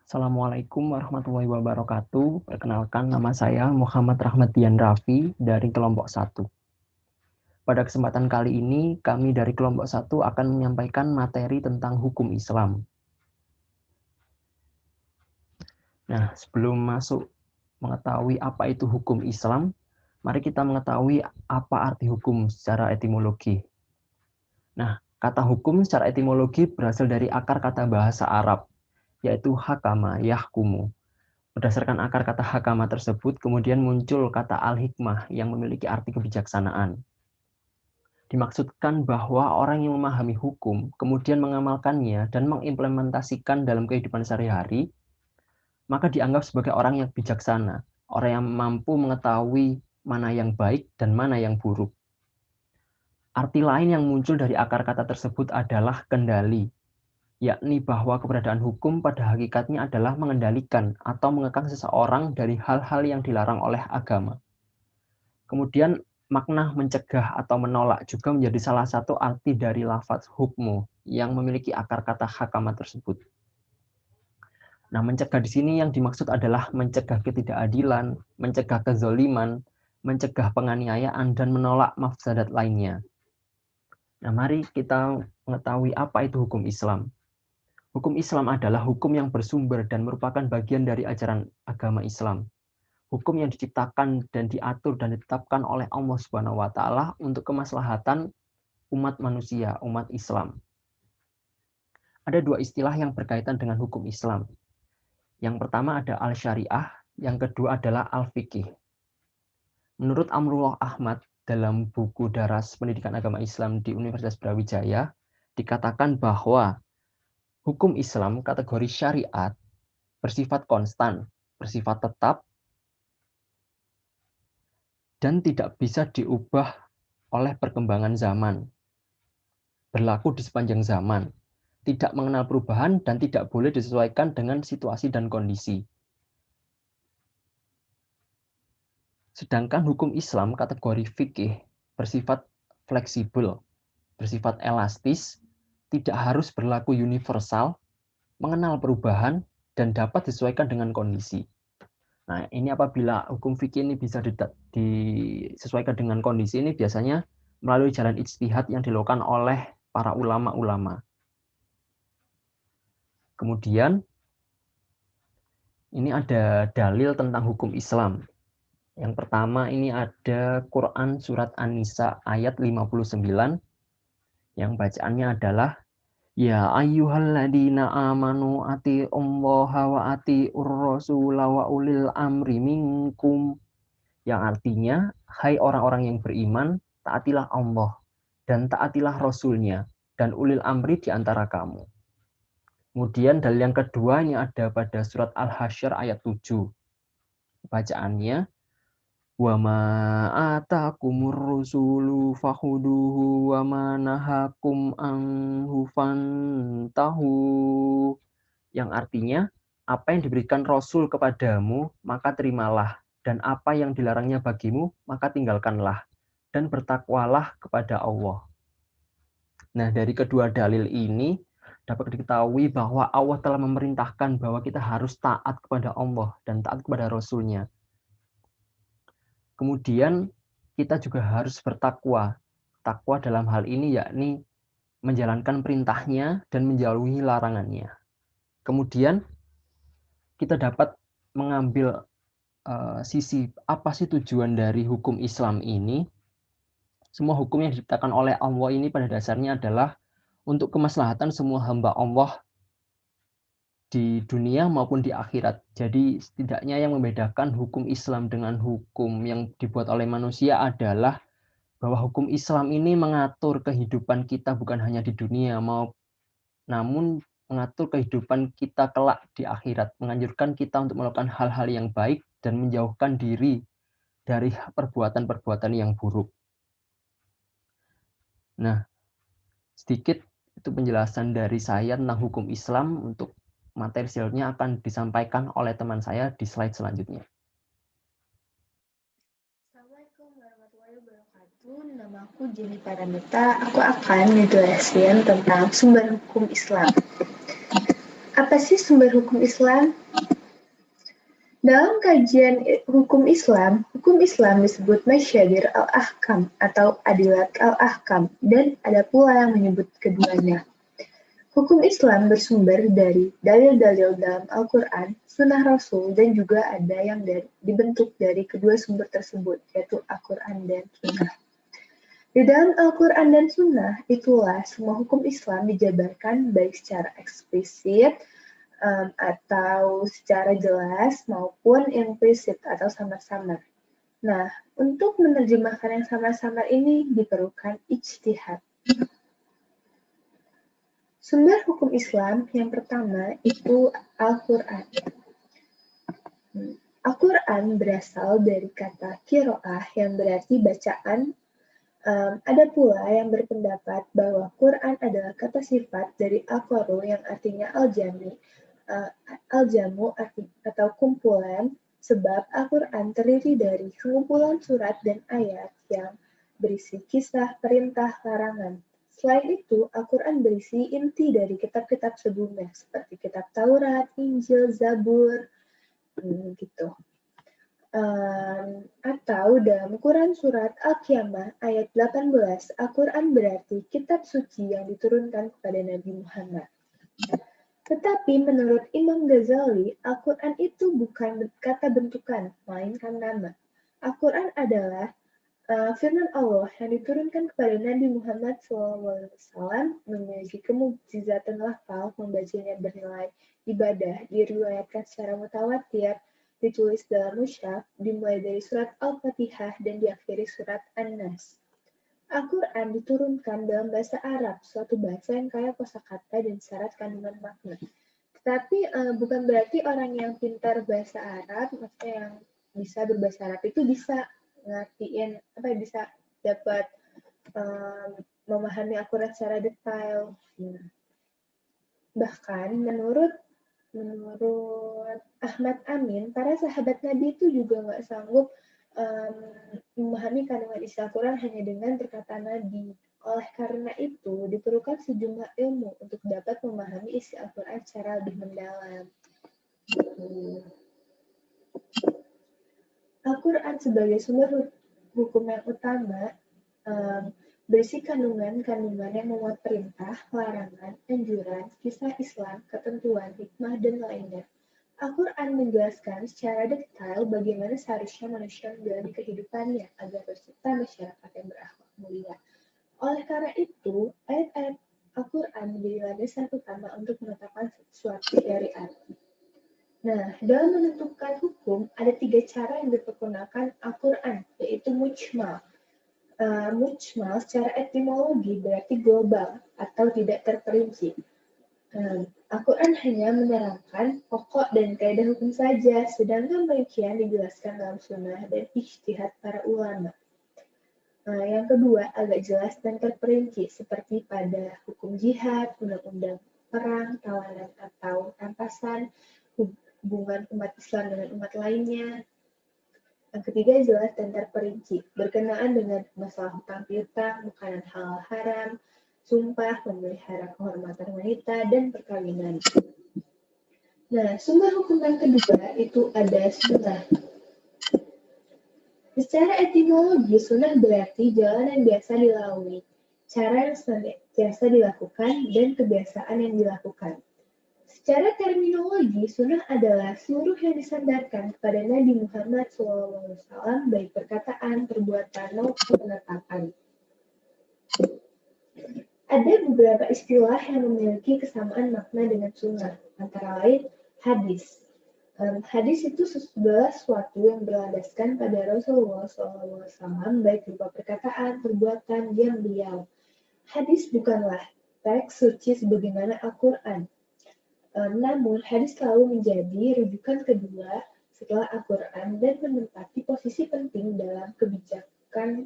Assalamualaikum warahmatullahi wabarakatuh. Perkenalkan, nama saya Muhammad Rahmadian Raffi dari kelompok 1. Pada kesempatan kali ini, kami dari kelompok 1 akan menyampaikan materi tentang hukum Islam. Nah, sebelum masuk mengetahui apa itu hukum Islam, mari kita mengetahui apa arti hukum secara etimologi. Nah, kata hukum secara etimologi berasal dari akar kata bahasa Arab, yaitu hakama, yahkumu. Berdasarkan akar kata hakama tersebut, kemudian muncul kata al-hikmah yang memiliki arti kebijaksanaan. Dimaksudkan bahwa orang yang memahami hukum, kemudian mengamalkannya dan mengimplementasikan dalam kehidupan sehari-hari, maka dianggap sebagai orang yang bijaksana, orang yang mampu mengetahui mana yang baik dan mana yang buruk. Arti lain yang muncul dari akar kata tersebut adalah kendali, yakni bahwa keberadaan hukum pada hakikatnya adalah mengendalikan atau mengekang seseorang dari hal-hal yang dilarang oleh agama. Kemudian makna mencegah atau menolak juga menjadi salah satu arti dari lafaz hukmu yang memiliki akar kata hakama tersebut. Nah, mencegah di sini yang dimaksud adalah mencegah ketidakadilan, mencegah kezoliman, mencegah penganiayaan, dan menolak mafsadat lainnya. Nah, mari kita mengetahui apa itu hukum Islam. Hukum Islam adalah hukum yang bersumber dan merupakan bagian dari ajaran agama Islam. Hukum yang diciptakan dan diatur dan ditetapkan oleh Allah Subhanahu wa taala untuk kemaslahatan umat manusia, umat Islam. Ada dua istilah yang berkaitan dengan hukum Islam. Yang pertama ada al-syariah, yang kedua adalah al-fiqih. Menurut Amrullah Ahmad dalam buku Daras Pendidikan Agama Islam di Universitas Brawijaya, dikatakan bahwa hukum Islam kategori syariat bersifat konstan, bersifat tetap, dan tidak bisa diubah oleh perkembangan zaman. Berlaku di sepanjang zaman, tidak mengenal perubahan dan tidak boleh disesuaikan dengan situasi dan kondisi. Sedangkan hukum Islam kategori fikih bersifat fleksibel, bersifat elastis, tidak harus berlaku universal, mengenal perubahan, dan dapat disesuaikan dengan kondisi. Nah, ini apabila hukum fikih ini bisa disesuaikan dengan kondisi ini biasanya melalui jalan ijtihad yang dilakukan oleh para ulama-ulama. Kemudian, ini ada dalil tentang hukum Islam. Yang pertama ini ada Quran Surat An-Nisa ayat 59, yang bacaannya adalah, Ya ayyuhalladzina amanu ati'ullaha wa ati'ur rasula wa ulil amri minkum. Yang artinya, hai orang-orang yang beriman, taatilah Allah dan taatilah Rasulnya dan ulil amri di antara kamu. Kemudian dalil yang kedua ini ada pada surat Al-Hasyr ayat 7. Bacaannya, wa ma atakumur rusulu fakhuduhu wa ma nahakum anhu fantahu. Yang artinya, apa yang diberikan Rasul kepadamu, maka terimalah, dan apa yang dilarangnya bagimu, maka tinggalkanlah, dan bertakwalah kepada Allah. Nah, dari kedua dalil ini dapat diketahui bahwa Allah telah memerintahkan bahwa kita harus taat kepada Allah dan taat kepada Rasul-Nya. Kemudian kita juga harus bertakwa. Takwa dalam hal ini yakni menjalankan perintahnya dan menjauhi larangannya. Kemudian kita dapat mengambil sisi apa sih tujuan dari hukum Islam ini. Semua hukum yang diciptakan oleh Allah ini pada dasarnya adalah untuk kemaslahatan semua hamba Allah di dunia maupun di akhirat. Jadi setidaknya yang membedakan hukum Islam dengan hukum yang dibuat oleh manusia adalah bahwa hukum Islam ini mengatur kehidupan kita bukan hanya di dunia, namun mengatur kehidupan kita kelak di akhirat, menganjurkan kita untuk melakukan hal-hal yang baik dan menjauhkan diri dari perbuatan-perbuatan yang buruk. Nah, sedikit itu penjelasan dari saya tentang hukum Islam. Untuk materi selanjutnya akan disampaikan oleh teman saya di slide selanjutnya. Assalamualaikum warahmatullahi wabarakatuh. Nama aku Jenny Paramita. Aku akan menjelaskan tentang sumber hukum Islam. Apa sih sumber hukum Islam? Dalam kajian hukum Islam disebut masyadir al-ahkam atau adilat al-ahkam, dan ada pula yang menyebut keduanya. Hukum Islam bersumber dari dalil-dalil dalam Al-Quran, Sunnah Rasul, dan juga ada yang dibentuk dari kedua sumber tersebut, yaitu Al-Quran dan Sunnah. Di dalam Al-Quran dan Sunnah, itulah semua hukum Islam dijabarkan baik secara eksplisit atau secara jelas maupun implisit atau samar-samar. Nah, untuk menerjemahkan yang samar-samar ini diperlukan ijtihad. Sumber hukum Islam yang pertama itu Al-Quran. Al-Quran berasal dari kata qiraah yang berarti bacaan. Ada pula yang berpendapat bahwa Quran adalah kata sifat dari al-qaru yang artinya al-jami, al-jamu atau kumpulan, sebab Al-Quran terdiri dari kumpulan surat dan ayat yang berisi kisah, perintah, larangan. Selain itu, Al-Quran berisi inti dari kitab-kitab sebelumnya, seperti kitab Taurat, Injil, Zabur, gitu. Atau dalam Quran Surat Al-Qiyamah ayat 18, Al-Quran berarti kitab suci yang diturunkan kepada Nabi Muhammad. Tetapi menurut Imam Ghazali, Al-Quran itu bukan kata bentukan, melainkan nama. Al-Quran adalah firman Allah yang diturunkan kepada Nabi Muhammad SAW, memiliki kemukjizatan lafal, membacanya bernilai ibadah, diriwayatkan secara mutawatir, ditulis dalam mushaf, dimulai dari surat Al-Fatihah dan diakhiri surat An-Nas. Al-Quran diturunkan dalam bahasa Arab, suatu bahasa yang kaya kosakata dan syarat kandungan makna. Tetapi bukan berarti orang yang pintar bahasa Arab, maksudnya yang bisa berbahasa Arab itu bisa ngertiin bisa dapat memahami Al-Quran secara detail. Bahkan menurut Ahmad Amin, para sahabat Nabi itu juga nggak sanggup memahami kandungan isi Al-Quran hanya dengan perkataan Nabi. Oleh karena itu, diperlukan sejumlah ilmu untuk dapat memahami isi Al-Quran secara lebih mendalam. Al-Quran sebagai sumber hukum yang utama berisi kandungan-kandungan yang memuat perintah, larangan, anjuran, kisah Islam, ketentuan, hikmah, dan lainnya. Al-Quran menjelaskan secara detail bagaimana seharusnya manusia menjalani kehidupannya agar tercipta masyarakat yang berakhlak mulia. Oleh karena itu, ayat-ayat Al-Quran menjadi landasan utama untuk menetapkan suatu syariat. Nah, dalam menentukan hukum, ada 3 cara yang dipergunakan Al-Quran, yaitu mujmal. Mujmal secara etimologi berarti global atau tidak terperinci. Al-Quran hanya menerangkan pokok dan kaidah hukum saja, sedangkan rincian dijelaskan dalam sunnah dan ijtihad para ulama. Yang kedua, agak jelas dan terperinci, seperti pada hukum jihad, undang-undang perang, tawanan atau rampasan, hubungan umat Islam dengan umat lainnya. Yang ketiga, jelas dan terperinci, berkenaan dengan masalah hutang piutang, makanan halal haram, sumpah, memelihara kehormatan wanita, dan perkawinan. Nah, sumber hukum yang kedua itu ada sunnah. Secara etimologi, sunnah berarti jalan yang biasa dilalui, cara yang biasa dilakukan, dan kebiasaan yang dilakukan. Secara terminologi, sunnah adalah seluruh yang disandarkan kepada Nabi Muhammad SAW, baik perkataan, perbuatan, maupun penetapan. Ada beberapa istilah yang memiliki kesamaan makna dengan sunnah, antara lain hadis. Hadis itu segala sesuatu yang berlandaskan pada Rasulullah SAW, baik berupa perkataan, perbuatan, diam beliau. Hadis bukanlah teks suci sebagaimana Al-Quran. Namun, hadis selalu menjadi rujukan kedua setelah Al-Quran dan menempati posisi penting dalam kebijakan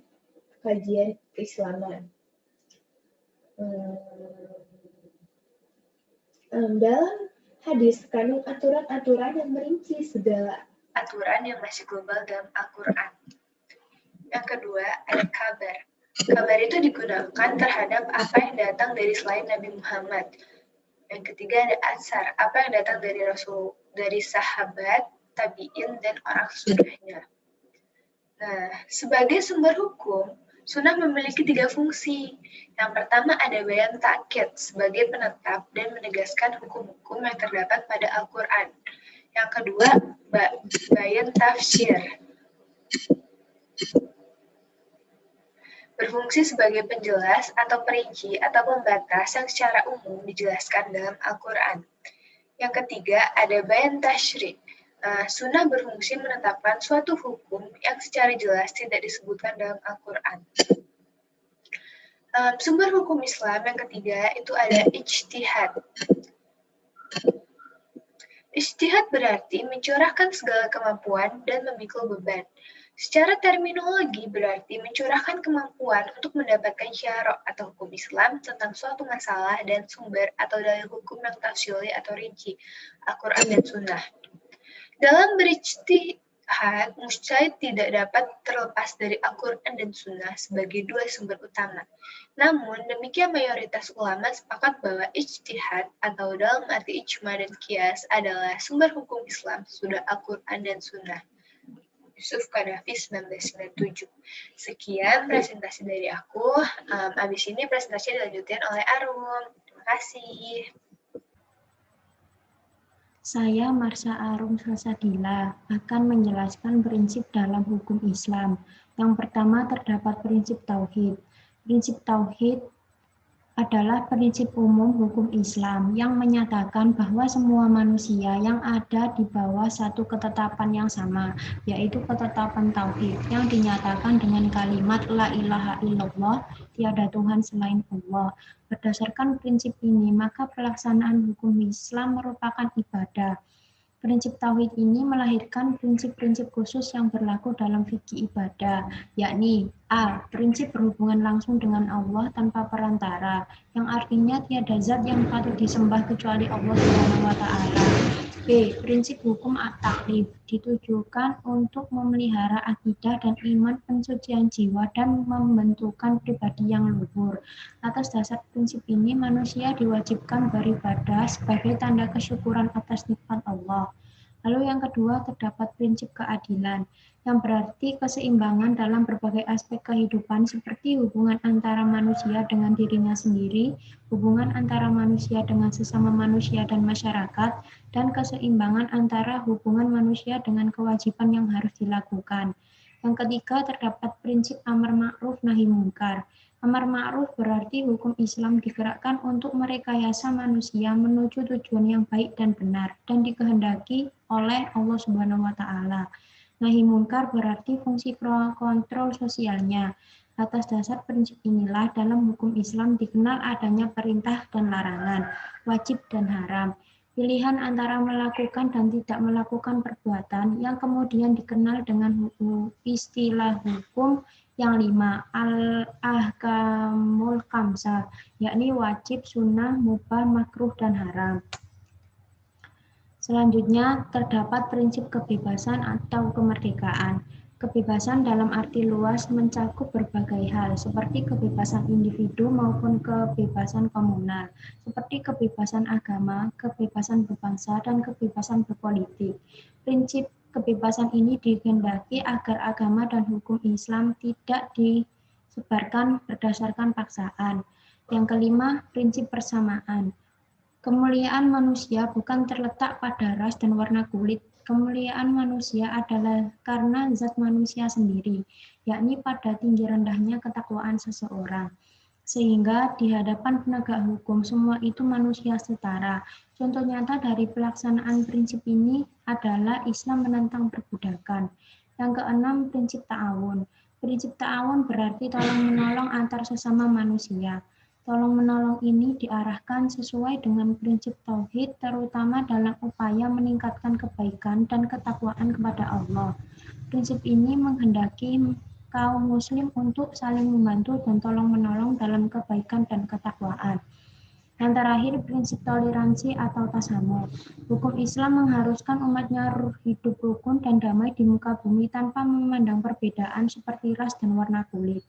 kajian keislaman. Dalam hadis, kandung aturan-aturan yang merinci segala aturan yang masih global dalam Al-Quran. Yang kedua, ada kabar. Kabar itu digunakan terhadap apa yang datang dari selain Nabi Muhammad. Yang ketiga ada atsar, apa yang datang dari Rasul, dari sahabat, tabi'in, dan orang sesudahnya. Nah, sebagai sumber hukum, sunnah memiliki 3 fungsi. Yang pertama ada bayan ta'kid sebagai penetap dan menegaskan hukum-hukum yang terdapat pada Al-Quran. Yang kedua, bayan tafsir, berfungsi sebagai penjelas atau perinci atau pembatas yang secara umum dijelaskan dalam Al-Quran. Yang ketiga, ada bayan tasyri'. Sunnah berfungsi menetapkan suatu hukum yang secara jelas tidak disebutkan dalam Al-Quran. Sumber hukum Islam yang ketiga itu ada ijtihad. Ijtihad berarti mencurahkan segala kemampuan dan memikul beban. Secara terminologi berarti mencurahkan kemampuan untuk mendapatkan syarah atau hukum Islam tentang suatu masalah dan sumber atau dalil hukum yang tafsili atau rinci, Al-Quran dan Sunnah. Dalam berijtihad, mujtahid tidak dapat terlepas dari Al-Quran dan Sunnah sebagai dua sumber utama. Namun, demikian mayoritas ulama sepakat bahwa ijtihad atau dalam arti ijma dan qiyas adalah sumber hukum Islam sesudah Al-Quran dan Sunnah. Yusuf Kadafi 1997. Sekian presentasi dari aku. Abis ini presentasi dilanjutkan oleh Arum. Terima kasih. Saya Marsha Arum Salsabila akan menjelaskan prinsip dalam hukum Islam. Yang pertama terdapat prinsip tauhid. Prinsip tauhid adalah prinsip umum hukum Islam yang menyatakan bahwa semua manusia yang ada di bawah satu ketetapan yang sama, yaitu ketetapan tauhid yang dinyatakan dengan kalimat la ilaha illallah, tiada Tuhan selain Allah. Berdasarkan prinsip ini, maka pelaksanaan hukum Islam merupakan ibadah. Prinsip tauhid ini melahirkan prinsip-prinsip khusus yang berlaku dalam fikih ibadah, yakni A. Prinsip berhubungan langsung dengan Allah tanpa perantara, yang artinya tiada zat yang patut disembah kecuali Allah Subhanahu wa Ta'ala. B. Prinsip hukum at-taklif ditujukan untuk memelihara akidah dan iman, pensucian jiwa, dan membentukkan pribadi yang luhur. Atas dasar prinsip ini, manusia diwajibkan beribadah sebagai tanda kesyukuran atas nikmat Allah. Lalu yang kedua, terdapat prinsip keadilan, yang berarti keseimbangan dalam berbagai aspek kehidupan seperti hubungan antara manusia dengan dirinya sendiri, hubungan antara manusia dengan sesama manusia dan masyarakat, dan keseimbangan antara hubungan manusia dengan kewajiban yang harus dilakukan. Yang ketiga, terdapat prinsip amar ma'ruf nahi mungkar. Amar ma'ruf berarti hukum Islam digerakkan untuk merekayasa manusia menuju tujuan yang baik dan benar dan dikehendaki oleh Allah Subhanahu wa Ta'ala. Nahi mungkar berarti fungsi kontrol sosialnya. Atas dasar prinsip inilah dalam hukum Islam dikenal adanya perintah dan larangan, wajib dan haram. Pilihan antara melakukan dan tidak melakukan perbuatan yang kemudian dikenal dengan istilah hukum yang 5, al-ahkamul khamsah, yakni wajib, sunnah, mubah, makruh, dan haram. Selanjutnya, terdapat prinsip kebebasan atau kemerdekaan. Kebebasan dalam arti luas mencakup berbagai hal, seperti kebebasan individu maupun kebebasan komunal, seperti kebebasan agama, kebebasan berbangsa, dan kebebasan berpolitik. Prinsip kebebasan ini dikehendaki agar agama dan hukum Islam tidak disebarkan berdasarkan paksaan. Yang kelima, prinsip persamaan. Kemuliaan manusia bukan terletak pada ras dan warna kulit. Kemuliaan manusia adalah karena zat manusia sendiri, yakni pada tinggi rendahnya ketakwaan seseorang. Sehingga di hadapan penegak hukum semua itu manusia setara. Contoh nyata dari pelaksanaan prinsip ini adalah Islam menentang perbudakan. Yang keenam, prinsip ta'awun. Prinsip ta'awun berarti tolong-menolong antar sesama manusia. Tolong-menolong ini diarahkan sesuai dengan prinsip tauhid, terutama dalam upaya meningkatkan kebaikan dan ketakwaan kepada Allah. Prinsip ini menghendaki kaum muslim untuk saling membantu dan tolong-menolong dalam kebaikan dan ketakwaan. Yang terakhir, prinsip toleransi atau tasamuh. Hukum Islam mengharuskan umatnya hidup rukun dan damai di muka bumi tanpa memandang perbedaan seperti ras dan warna kulit.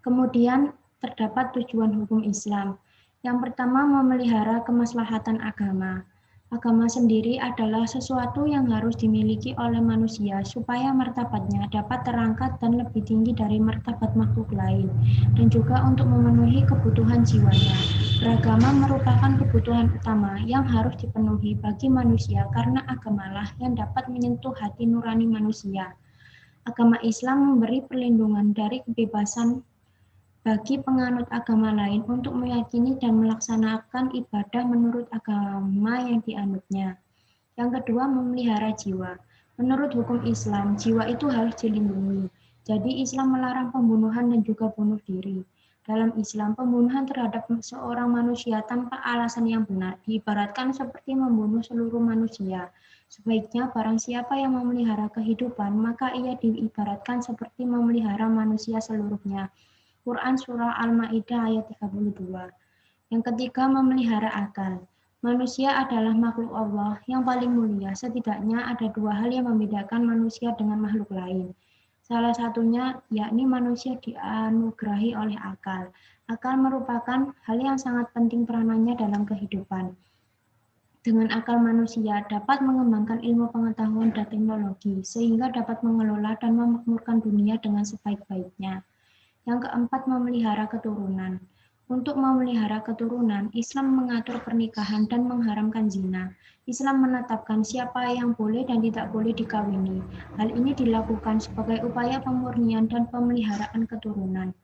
Kemudian, terdapat tujuan hukum Islam. Yang pertama, memelihara kemaslahatan agama. Agama sendiri adalah sesuatu yang harus dimiliki oleh manusia supaya martabatnya dapat terangkat dan lebih tinggi dari martabat makhluk lain, dan juga untuk memenuhi kebutuhan jiwanya. Beragama merupakan kebutuhan utama yang harus dipenuhi bagi manusia karena agamalah yang dapat menyentuh hati nurani manusia. Agama Islam memberi perlindungan dari kebebasan bagi penganut agama lain untuk meyakini dan melaksanakan ibadah menurut agama yang dianutnya. Yang kedua, memelihara jiwa. Menurut hukum Islam, jiwa itu harus dilindungi. Jadi Islam melarang pembunuhan dan juga bunuh diri. Dalam Islam, pembunuhan terhadap seorang manusia tanpa alasan yang benar diibaratkan seperti membunuh seluruh manusia. Sebaiknya barang siapa yang memelihara kehidupan, maka ia diibaratkan seperti memelihara manusia seluruhnya. Quran Surah Al-Ma'idah ayat 32. Yang ketiga, memelihara akal. Manusia adalah makhluk Allah yang paling mulia. Setidaknya ada dua hal yang membedakan manusia dengan makhluk lain. Salah satunya yakni manusia dianugerahi oleh akal. Akal merupakan hal yang sangat penting peranannya dalam kehidupan. Dengan akal manusia dapat mengembangkan ilmu pengetahuan dan teknologi sehingga dapat mengelola dan memakmurkan dunia dengan sebaik-baiknya. Yang keempat, memelihara keturunan. Untuk memelihara keturunan, Islam mengatur pernikahan dan mengharamkan zina. Islam menetapkan siapa yang boleh dan tidak boleh dikawini. Hal ini dilakukan sebagai upaya pemurnian dan pemeliharaan keturunan.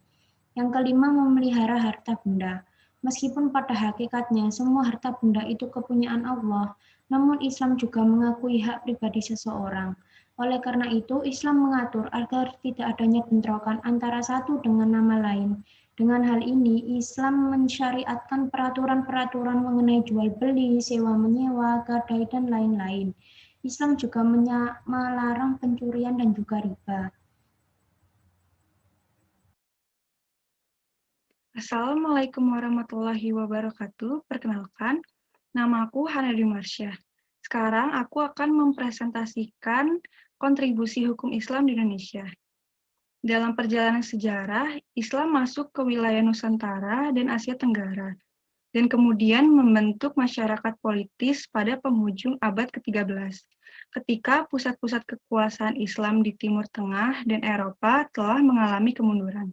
Yang kelima, memelihara harta benda. Meskipun pada hakikatnya semua harta benda itu kepunyaan Allah, namun Islam juga mengakui hak pribadi seseorang. Oleh karena itu, Islam mengatur agar tidak adanya bentrokan antara satu dengan nama lain. Dengan hal ini, Islam mensyariatkan peraturan-peraturan mengenai jual beli, sewa menyewa, gadai, dan lain-lain. Islam juga melarang pencurian dan juga riba. Assalamualaikum warahmatullahi wabarakatuh. Perkenalkan, nama aku Hanadi Marsyah. Sekarang aku akan mempresentasikan kontribusi hukum Islam di Indonesia. Dalam perjalanan sejarah, Islam masuk ke wilayah Nusantara dan Asia Tenggara, dan kemudian membentuk masyarakat politis pada penghujung abad ke-13, ketika pusat-pusat kekuasaan Islam di Timur Tengah dan Eropa telah mengalami kemunduran.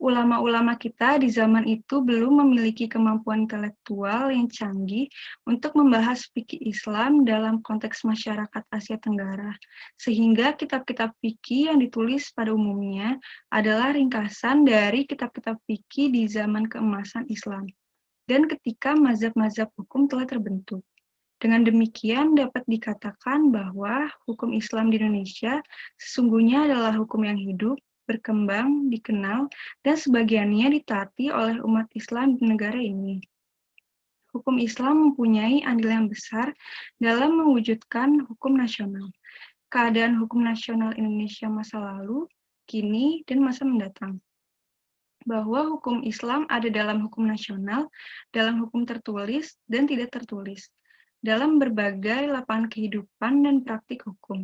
Ulama-ulama kita di zaman itu belum memiliki kemampuan intelektual yang canggih untuk membahas fikih Islam dalam konteks masyarakat Asia Tenggara, sehingga kitab-kitab fikih yang ditulis pada umumnya adalah ringkasan dari kitab-kitab fikih di zaman keemasan Islam, dan ketika mazhab-mazhab hukum telah terbentuk. Dengan demikian dapat dikatakan bahwa hukum Islam di Indonesia sesungguhnya adalah hukum yang hidup, berkembang, dikenal, dan sebagiannya ditaati oleh umat Islam di negara ini. Hukum Islam mempunyai andil yang besar dalam mewujudkan hukum nasional. Keadaan hukum nasional Indonesia masa lalu, kini, dan masa mendatang. Bahwa hukum Islam ada dalam hukum nasional, dalam hukum tertulis, dan tidak tertulis, dalam berbagai lapangan kehidupan dan praktik hukum.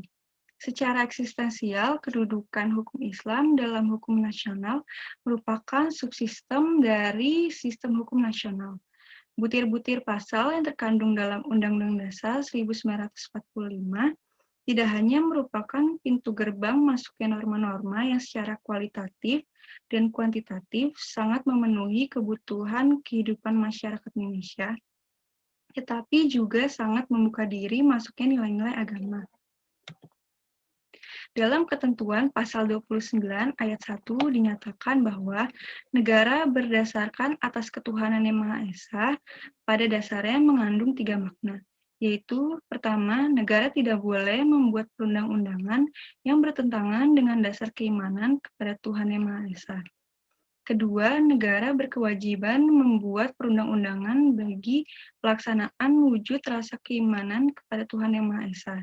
Secara eksistensial, kedudukan hukum Islam dalam hukum nasional merupakan subsistem dari sistem hukum nasional. Butir-butir pasal yang terkandung dalam Undang-Undang Dasar 1945 tidak hanya merupakan pintu gerbang masuknya norma-norma yang secara kualitatif dan kuantitatif sangat memenuhi kebutuhan kehidupan masyarakat Indonesia, tetapi juga sangat membuka diri masuknya nilai-nilai agama. Dalam ketentuan pasal 29 ayat 1 dinyatakan bahwa negara berdasarkan atas ketuhanan yang Maha Esa pada dasarnya mengandung 3 makna, yaitu pertama, negara tidak boleh membuat perundang-undangan yang bertentangan dengan dasar keimanan kepada Tuhan yang Maha Esa. Kedua, negara berkewajiban membuat perundang-undangan bagi pelaksanaan wujud rasa keimanan kepada Tuhan yang Maha Esa.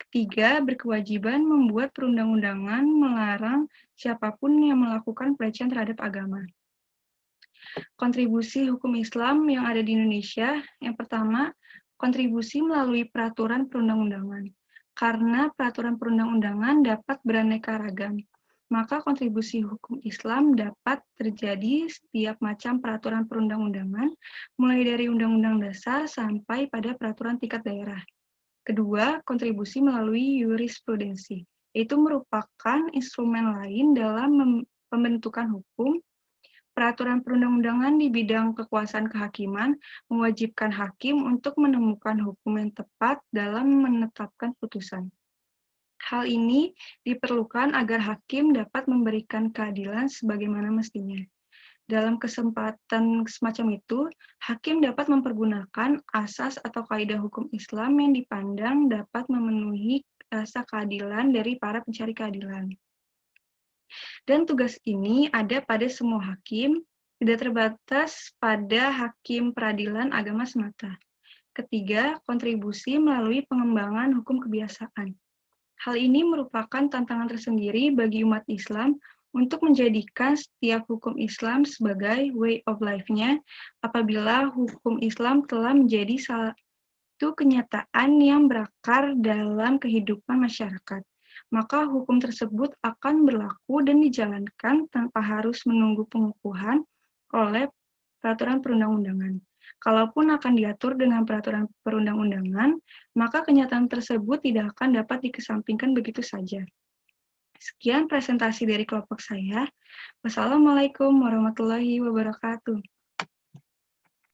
Ketiga, berkewajiban membuat perundang-undangan melarang siapapun yang melakukan pelecehan terhadap agama. Kontribusi hukum Islam yang ada di Indonesia, yang pertama, kontribusi melalui peraturan perundang-undangan. Karena peraturan perundang-undangan dapat beraneka ragam. maka kontribusi hukum Islam dapat terjadi setiap macam peraturan perundang-undangan, mulai dari Undang-Undang Dasar sampai pada peraturan tingkat daerah. Kedua, kontribusi melalui jurisprudensi, yaitu merupakan instrumen lain dalam pembentukan hukum. Peraturan perundang-undangan di bidang kekuasaan kehakiman mewajibkan hakim untuk menemukan hukum yang tepat dalam menetapkan putusan. Hal ini diperlukan agar hakim dapat memberikan keadilan sebagaimana mestinya. Dalam kesempatan semacam itu, hakim dapat mempergunakan asas atau kaidah hukum Islam yang dipandang dapat memenuhi rasa keadilan dari para pencari keadilan. Dan tugas ini ada pada semua hakim, tidak terbatas pada hakim peradilan agama semata. Ketiga, kontribusi melalui pengembangan hukum kebiasaan. Hal ini merupakan tantangan tersendiri bagi umat Islam untuk menjadikan setiap hukum Islam sebagai way of life-nya apabila hukum Islam telah menjadi satu kenyataan yang berakar dalam kehidupan masyarakat. Maka hukum tersebut akan berlaku dan dijalankan tanpa harus menunggu pengukuhan oleh peraturan perundang-undangan. Kalaupun akan diatur dengan peraturan perundang-undangan, maka kenyataan tersebut tidak akan dapat dikesampingkan begitu saja. Sekian presentasi dari kelompok saya. Wassalamualaikum warahmatullahi wabarakatuh.